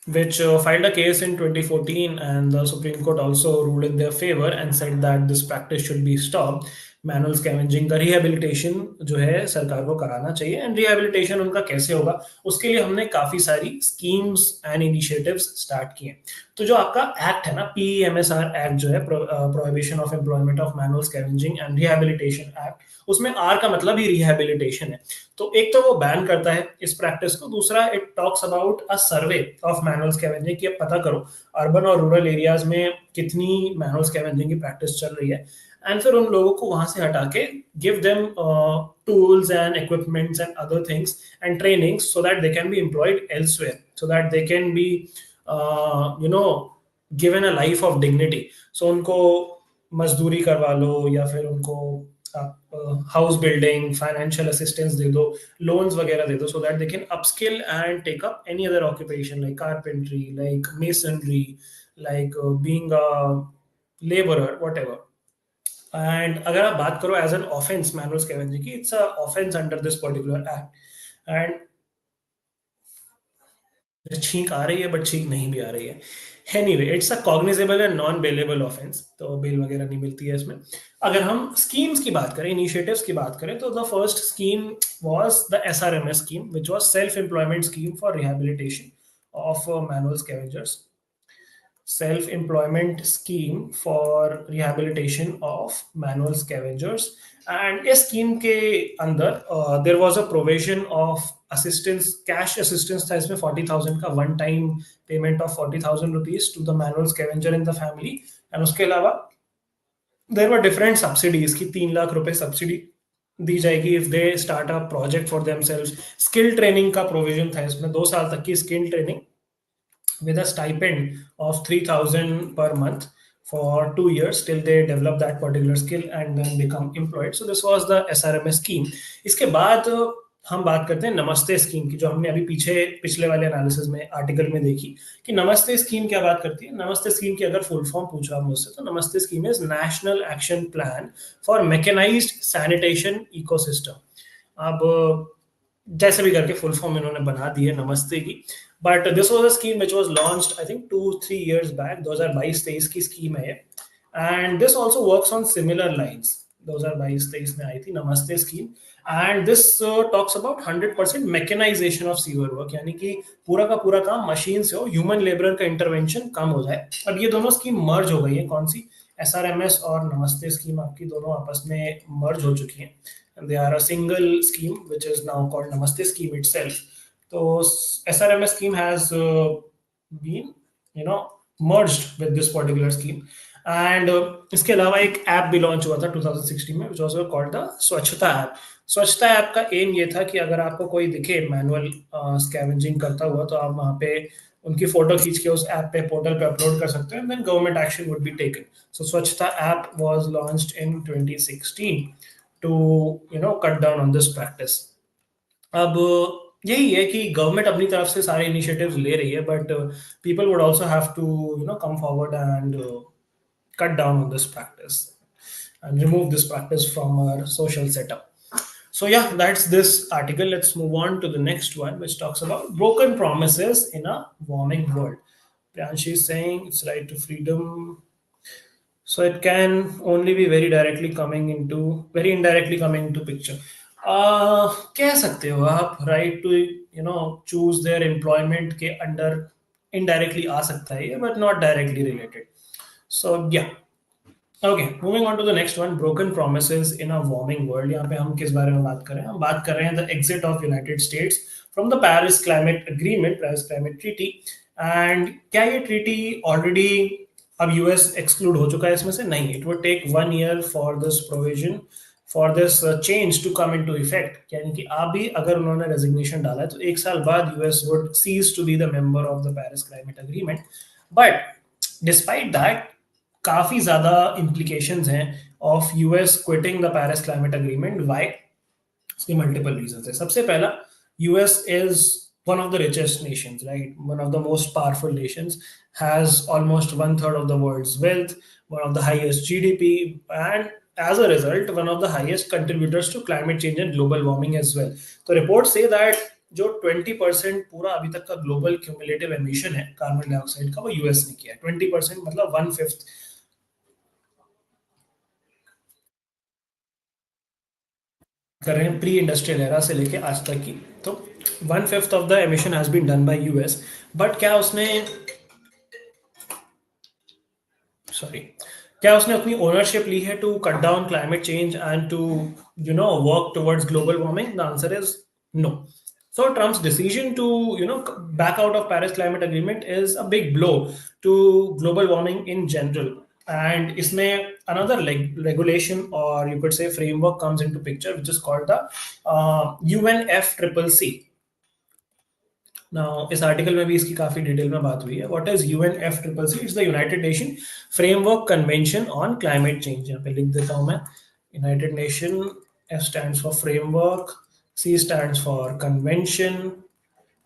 which filed a case in 2014, and the Supreme Court also ruled in their favor and said that this practice should be stopped. Manual scavenging का rehabilitation जो है सरकार को कराना चाहिए। And rehabilitation उनका कैसे होगा, उसके लिए हमने काफी सारी स्कीम्स एंड इनिशिएटिव्स स्टार्ट किए। तो जो आपका एक्ट है ना, पीएमएसआर एक्ट जो है, prohibition of employment of manual scavenging and rehabilitation act, उसमें आर का मतलब ही रिहेबिलिटेशन है। तो एक तो वो बैन करता है इस प्रैक्टिस को, दूसरा it talks about a survey of manual scavenging कि पता करो अर्बन और रूरल एरियाज में कितनी मैनुअल स्कैवेंजिंग की प्रैक्टिस चल रही है, एंड फिर उन लोगों को वहां से हटा के give them tools and equipments and other things and trainings so that they can be employed elsewhere, so that they can be given a life of dignity. So उनको मजदूरी करवा लो या फिर उनको हाउस बिल्डिंग, फाइनेंशियल असिस्टेंस दे दो, loans वगैरह दे दो, so that they can upskill and take up any other occupation like carpentry, like masonry, like being a labourer, whatever. And अगर आप बात करो as an offence manual scavenging की, it's a offence under this particular act. And छींक आ रही है but छींक नहीं भी आ रही है. Anyway it's a cognizable and non bailable offence, तो बेल वगैरह नहीं मिलती है इसमें. अगर हम स्कीम्स की बात करें, इनिशिएटिव्स की बात करें, तो the first scheme was the SRMS scheme, which was self employment scheme for rehabilitation of manual scavengers. Self-employment scheme for rehabilitation of manual scavengers. And इस स्कीम के अंदर there was a provision of assistance, cash assistance था इसमें 40,000 का one time payment of 40,000 rupees to the manual scavenger in the family. And उसके अलावा देर were different subsidies की 3 लाख रुपए सब्सिडी दी जाएगी if they start a project for themselves. Skill training का provision था इसमें, 2 साल तक की skill training with a stipend of 3,000 per month for 2 years till they develop that particular skill and then become employed. So this was the SRMS scheme. इसके बाद हम बात करते हैं नमस्ते स्कीम की, जो हमने अभी पिछले वाले एनालिसिस में आर्टिकल में देखी कि नमस्ते स्कीम क्या बात करती है. नमस्ते स्कीम की अगर फुल फॉर्म पूछ रहा मुझसे, तो Namaste scheme is national action plan for mechanised sanitation ecosystem. अब जैसे भी करके फुल फॉर्म इन्होंने बना दी है नमस्ते की. But this was a scheme which was launched I think 2-3 years back. 2022-23 की स्कीम है. And this also works on similar lines. 2022-23 में आई थी Namaste scheme. And this talks about 100% mechanisation of sewer work, यानी कि पूरा का पूरा काम मशीन से हो, ह्यूमन लेबर का इंटरवेंशन कम हो जाए. अब ये दोनों स्कीम मर्ज हो गई है. कौन सी? SRMS और नमस्ते स्कीम आपकी दोनों आपस में मर्ज हो चुकी हैं. And they are a single scheme which is now called Namaste scheme itself. So SRMS scheme has been merged with this particular scheme. And इसके अलावा एक ऐप भी लॉन्च हुआ था 2016 में, which was called the स्वच्छता ऐप. स्वच्छता app का एम ये था कि अगर आपको कोई दिखे मैनुअल स्कैवेंजिंग करता हुआ, तो आप वहाँ पे उनकी फोटो खींच के उस ऐप पे, पोर्टल पे अपलोड कर सकते हैं. Then government action would be taken. So Swachhata app was launched in 2016 to cut down on this practice. अब यही है कि गवर्नमेंट अपनी तरफ से सारे इनिशिएटिव्स ले रही है, but people would also have to come forward and cut down on this practice and remove this practice from our social setup. So yeah, that's this article. Let's move on to the next one, which talks about broken promises in a warming world. Priyanshi is saying it's right to freedom. So it can only be very indirectly coming into picture. कह सकते हो आप, right to choose their employment के under indirectly आ सकता है, but not directly related. So या okay, moving on to the next one, broken promises in a warming world. यहाँ पे हम किस बारे में बात कर रहे हैं? हम बात कर रहे हैं the exit of United States from the Paris climate agreement, Paris climate treaty. And क्या ये ट्रीटी ऑलरेडी अब यूएस एक्सक्लूड हो चुका है इसमें से? नहीं. It would take 1 year for this provision, for this change to come into effect. यानी कि अभी अगर उन्होंने रेजिग्नेशन डाला है, तो 1 साल बाद US would cease to be the member of the Paris climate agreement. But despite that, काफी ज्यादा implications हैं of US quitting the Paris climate agreement. Why? इसके मल्टीपल रीजंस है. सबसे पहला, US is one of the richest nations, right? One of the most powerful nations, has almost 1/3 of the world's wealth, one of the highest GDP, and as a result, one of the highest contributors to climate change and global warming as well. So reports say that जो 20% पूरा अभी तक का global cumulative emission है carbon dioxide का, वो US ने किया है. 20% मतलब 1/5 कर रहे हैं प्री इंडस्ट्रियल एरा से लेके आज तक की. तो 1/5 of the emission has been done by US. But क्या उसने अपनी ओनरशिप ली है to cut down climate change and to work towards global warming? The answer is no. So Trump's decision to back out of Paris Climate Agreement is a big blow to global warming in general. And इसमें another regulation, or you could say framework, comes into picture, which is called the UNFCCC. Now, इस article में भी इसकी काफी detail में बात हुई है. What is UNFCCC? It's the United Nation Framework Convention on Climate Change. यहाँ पे लिख देता हूँ मैं. United Nation, F stands for framework, C stands for convention,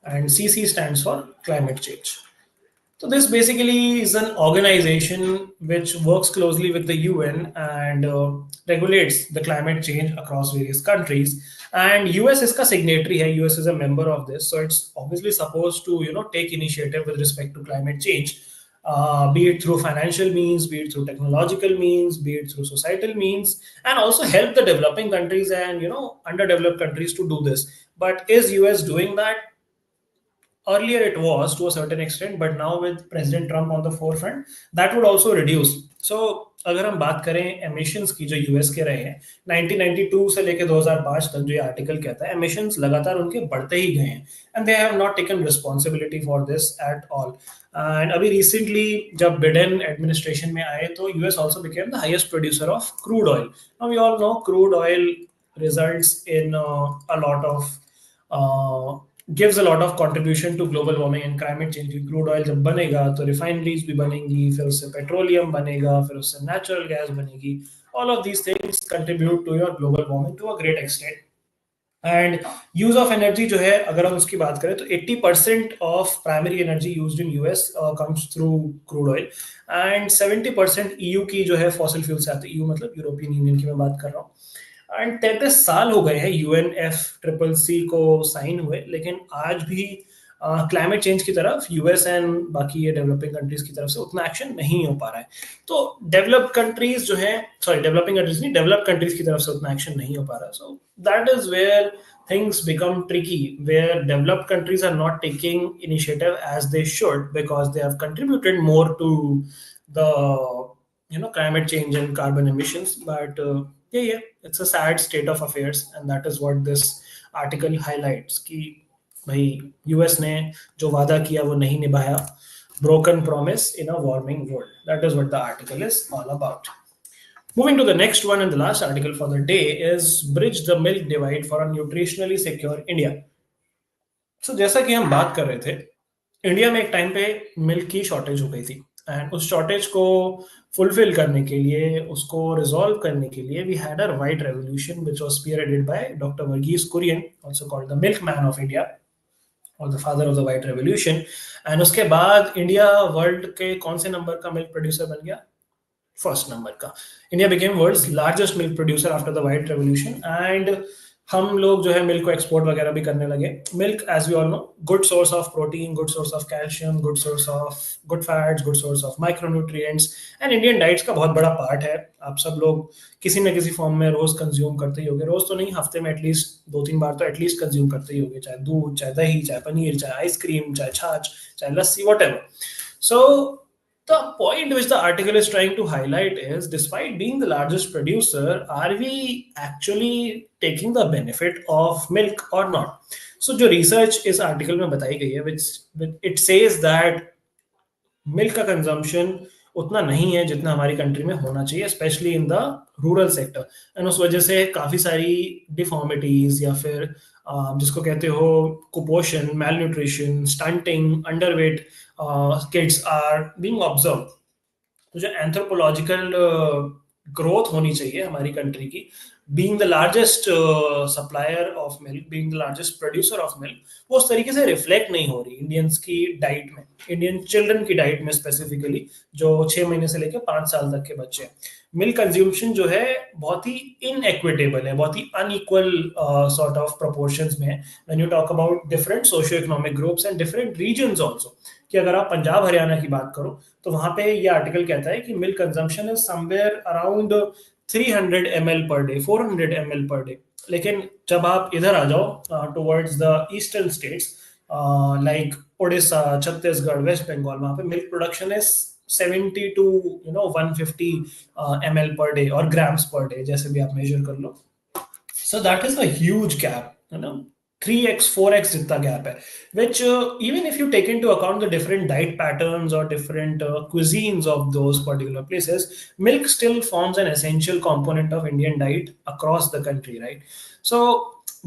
and CC stands for climate change. So this basically is an organization which works closely with the UN and regulates the climate change across various countries. And US इसका signatory है, US is a member of this, so it's obviously supposed to take initiative with respect to climate change, be it through financial means, be it through technological means, be it through societal means, and also help the developing countries and underdeveloped countries to do this. But is US doing that? Earlier it was to a certain extent, but now with President Trump on the forefront, that would also reduce. So अगर हम बात करें emissions की जो US के रहे हैं 1992 से लेकर 2005 तक, जो ये आर्टिकल कहता है एमिशंस लगातार उनके बढ़ते ही गए हैं, and they have not taken responsibility for this at all. And अभी रिसेंटली जब बिडेन एडमिनिस्ट्रेशन में आए तो US also became the highest producer of crude oil. Now we all know crude oil results in a lot of gives a lot of contribution to global warming and climate change. Crude oil जब बनेगा तो refineries भी बनेंगी, फिर उससे petroleum बनेगा, फिर उससे नेचुरल गैस बनेगी. All of these things contribute to your global warming to a great extent. And use of energy जो है, अगर हम उसकी बात करें तो 80% of primary energy used in US comes through crude oil, and 70% EU की जो है फॉसिल फ्यूल से आती है. ईयू मतलब यूरोपियन यूनियन की मैं बात कर रहा हूँ. एंड 33 साल हो गए हैं UNFCCC को साइन हुए, लेकिन आज भी क्लाइमेट चेंज की तरफ यूएस एंड बाकी ये डेवलपिंग कंट्रीज की तरफ से उतना एक्शन नहीं हो पा रहा है. तो डेवलप्ड कंट्रीज जो है, सॉरी डेवलपिंग कंट्रीज नहीं, डेवलप्ड कंट्रीज की तरफ से उतना एक्शन नहीं हो पा रहा है. So that is where things become tricky, where developed countries are not taking initiative as they should because they have contributed more to the climate change and carbon emissions. But yeah, it's a sad state of affairs, and that is what this article highlights कि भाई US ने जो वादा किया वो नहीं निभाया. Broken promise in a warming world. That is what the article is all about. Moving to the next one and the last article for the day is Bridge the Milk Divide for a Nutritionally Secure India. So जैसा कि हम बात कर रहे थे, India में एक time पे मिल्क की शॉर्टेज हो गई थी, एंड उस शॉर्टेज को फुलफिल करने के लिए, उसको रिजॉल्व करने के लिए we had a white revolution which was spearheaded by doctor Verghese Kurien, also called the milk man of India और the father of the white revolution. And उसके बाद इंडिया वर्ल्ड के कौन से नंबर का मिल्क प्रोड्यूसर बन गया? फर्स्ट नंबर का. India became world's largest milk producer after the white revolution, and हम लोग जो है मिल्क को एक्सपोर्ट वगैरह भी करने लगे. Milk, as we all know, good source of protein, good source of calcium, good source of good fats, good source of micronutrients, and Indian diets का बहुत बड़ा पार्ट है. आप सब लोग किसी न किसी फॉर्म में रोज कंज्यूम करते ही होंगे. रोज तो नहीं, हफ्ते में एटलीस्ट 2-3 बार तो एटलीस्ट कंज्यूम करते ही होंगे, चाहे दूध, चाहे दही, चाहे पनीर, चाहे आइसक्रीम, चाहे छाछ, चाहे लस्सी, whatever. So the point which the article is trying to highlight is, despite being the largest producer, are we actually taking the benefit of milk or not? So जो research इस article में बताई गई है, which it says that milk का consumption उतना नहीं है जितना हमारी कंट्री में होना चाहिए, specially in the rural sector. And उस वजह से काफ़ी सारी डिफॉर्मिटीज या फिर जिसको कहते हो कुपोषण, malnutrition, stunting, underweight kids are being observe. तो जो एंथ्रोपोलॉजिकल ग्रोथ होनी चाहिए हमारी कंट्री की, being the largest supplier of milk, being the largest producer of milk, वो उस तरीके से रिफ्लेक्ट नहीं हो रही इंडियंस की डाइट में, इंडियन चिल्ड्रन की डाइट में स्पेसिफिकली, जो 6 महीने से लेकर 5 साल तक के बच्चे. मिल्क कंज्यूम्शन जो है बहुत ही इनएक्विटेबल है, बहुत ही अनइक्वल सॉर्ट ऑफ प्रोपोर्शंस में है. When you talk about different socio economic groups and different regions also, कि अगर आप पंजाब हरियाणा की बात करो तो वहां पे ये आर्टिकल कहता है कि milk consumption is somewhere around 300 ml per day, 400 ml per day. लेकिन जब आप इधर आ जाओ towards the eastern states like Orissa, Chhattisgarh, west Bengal, वहां पे milk production is 70 to 150 ml per day और grams per day, जैसे भी आप मेजर कर लो. So that is a huge gap, 3x 4x जितना गैप है, which even if you take into account the different diet patterns or different cuisines of those particular places, milk still forms an essential component of Indian diet across the country, right? So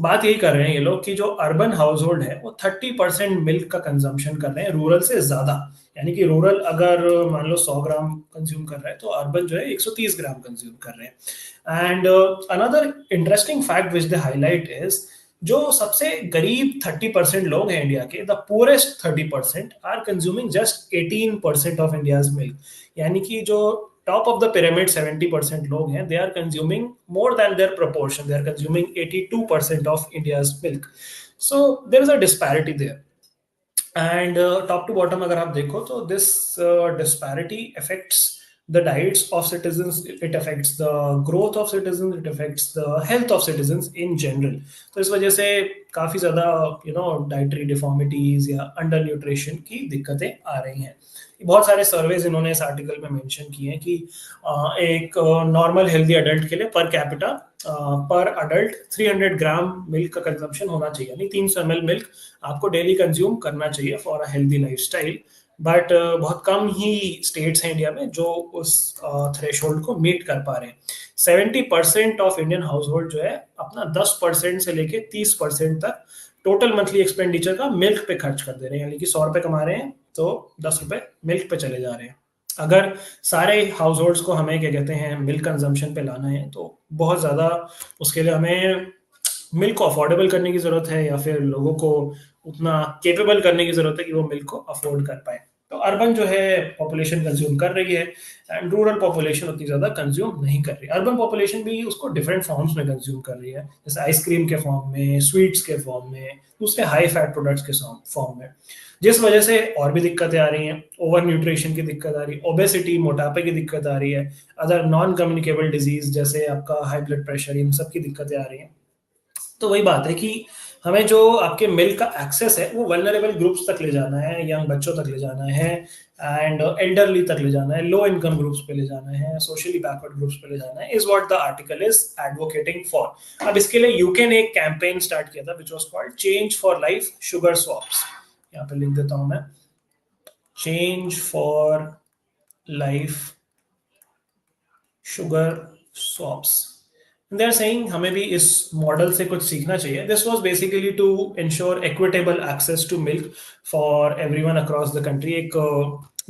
बात यही कर रहे हैं ये लोग कि जो urban house hold है वो 30% मिल्क का कंजम्पशन कर रहे हैं रूरल से ज्यादा. यानी कि रूरल अगर मान लो 100 ग्राम कंज्यूम कर रहा है तो अर्बन जो है 130 ग्राम कंज्यूम कर रहे हैं. And another interesting fact which they highlight is, जो सबसे गरीब 30% लोग हैं इंडिया के, the poorest 30% are consuming just 18% of India's milk. यानी कि जो टॉप ऑफ द पिरामिड 70% लोग हैं, they are consuming more than their proportion, they are consuming 82% of India's milk. So there is a disparity there. And top to bottom अगर आप देखो तो this disparity affects the diets of citizens, it affects the growth of citizens, it affects the health of citizens in general. तो इस वजह से काफ़ी ज़्यादा डाइटरी डिफॉर्मिटीज़ या अंडर न्यूट्रिशन की दिक्कतें आ रही हैं. बहुत सारे सर्वेज इन्होंने इस आर्टिकल में मेंशन किए हैं कि एक नॉर्मल हेल्दी अडल्ट के लिए पर कैपिटा पर अडल्ट 300 ग्राम मिल्क का कंजम्पशन होना चाहिए, यानी 300 ml मिल्क आपको डेली कंज्यूम करना चाहिए for a healthy lifestyle. But बहुत कम ही स्टेट्स हैं इंडिया में जो उस थ्रेशोल्ड को मीट कर पा रहे हैं. 70% ऑफ इंडियन हाउस होल्ड जो है अपना 10% से लेके 30% तक टोटल मंथली एक्सपेंडिचर का मिल्क पे खर्च कर दे रहे हैं, यानी कि 100 रुपए कमा रहे हैं तो 10 रुपए मिल्क पे चले जा रहे हैं. अगर सारे हाउस होल्ड्स को हमें क्या कहते हैं मिल्क कंजम्पशन पे लाना है तो बहुत ज़्यादा उसके लिए हमें मिल्क को अफोर्डेबल करने की ज़रूरत है, या फिर लोगों को उतना केपेबल करने की ज़रूरत है कि वो मिल्क को अफोर्ड कर पाए. तो अर्बन जो है पॉपुलेशन कंज्यूम कर रही है एंड रूरल पॉपुलेशन उतनी ज़्यादा कंज्यूम नहीं कर रही. अर्बन पॉपुलेशन भी उसको डिफरेंट फॉर्म्स में कंज्यूम कर रही है, जैसे आइसक्रीम के फॉर्म में, स्वीट्स के फॉर्म में, दूसरे हाई फैट प्रोडक्ट्स के फॉर्म में, जिस वजह से और भी दिक्कतें आ रही हैं. ओवर न्यूट्रिशन की दिक्कत आ रही है, ओबेसिटी मोटापे की दिक्कत आ रही है, अदर नॉन कम्युनिकेबल डिजीज जैसे आपका हाई ब्लड प्रेशर, इन सब की दिक्कतें आ रही हैं. तो वही बात है कि हमें जो आपके मिल्क का एक्सेस है वो वल्नरेबल ग्रुप्स तक ले जाना है, यंग बच्चों तक ले जाना है, एंड एल्डरली तक ले जाना है, लो इनकम ग्रुप्स पे ले जाना है, सोशली बैकवर्ड ग्रुप्स पे ले जाना है, is what the article is advocating for. अब इसके लिए यूके ने एक कैंपेन स्टार्ट किया था which was called change for life sugar swaps. यहाँ पे लिख देता हूँ मैं, change for life sugar swaps. They are saying हमें भी इस मॉडल से कुछ सीखना चाहिए. This was basically to ensure equitable access to milk for everyone across the country. एक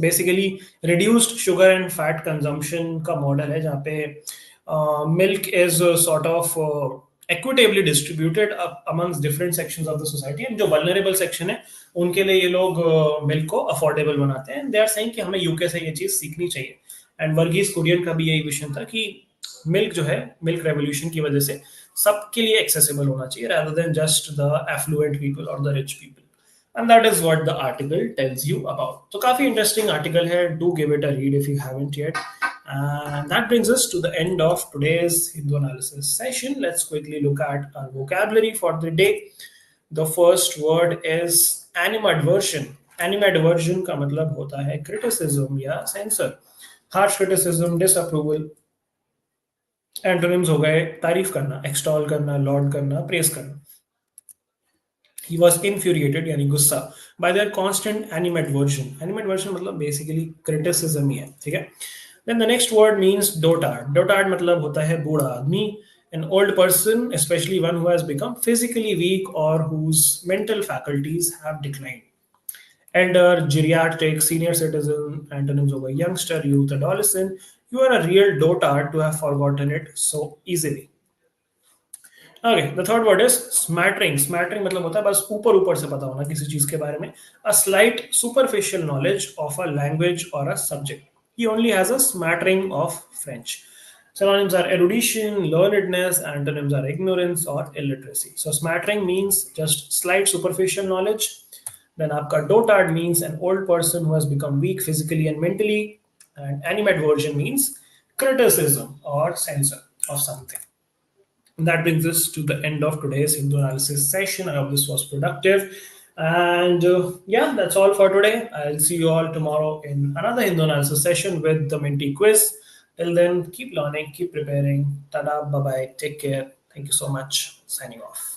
basically reduced sugar and fat consumption का मॉडल है जहाँ पे milk is sort of equitably distributed amongst different sections of the society, and जो vulnerable section है उनके लिए ये लोग मिल्क को अफोर्डेबल बनाते हैं. दे आर सेइंग कि हमें यूके से ये चीज सीखनी चाहिए. एंड वर्गीज कुरियन का भी यही विजन था कि मिल्क जो है मिल्क रेवोल्यूशन की वजह से सबके लिए एक्सेसिबल होना चाहिए rather than just the affluent people or the rich people. And that is what the article tells you about. So काफी interesting article है. Do give it a read if you haven't yet. And that brings us to the end of today's Hindu analysis session. Let's quickly look at our vocabulary for the day. The first word is animadversion. Animadversion का मतलब होता है criticism या censor. Harsh criticism, disapproval. Antonyms हो गए तारीफ करना, extol करना, लॉर्ड करना, प्रेस करना. He was infuriated यानी गुस्सा by their constant animadversion. Animadversion मतलब बेसिकली क्रिटिसिज्म ही है, ठीक है. Then the next word means dotard. Dotard मतलब होता है बूढ़ा आदमी, an old person, especially one who has become physically weak or whose mental faculties have declined. Elder, geriatric, senior citizen, antonyms over youngster, youth, adolescent. You are a real dotard to have forgotten it so easily. Okay, the third word is smattering. Smattering मतलब होता है बस ऊपर ऊपर से पता होना किसी चीज के बारे में. A slight superficial knowledge of a language or a subject. He only has a smattering of French. Synonyms are erudition, learnedness. Antonyms are ignorance or illiteracy. So smattering means just slight superficial knowledge. Then आपका dotard means an old person who has become weak physically and mentally. And animadversion means criticism or censor of something. And that brings us to the end of today's Hindu analysis session. I hope this was productive. And yeah, that's all for today. I'll see you all tomorrow in another Hindu analysis session with the Minty quiz. Till then, keep learning, keep preparing. Tada, bye bye, take care. Thank you so much. Signing off.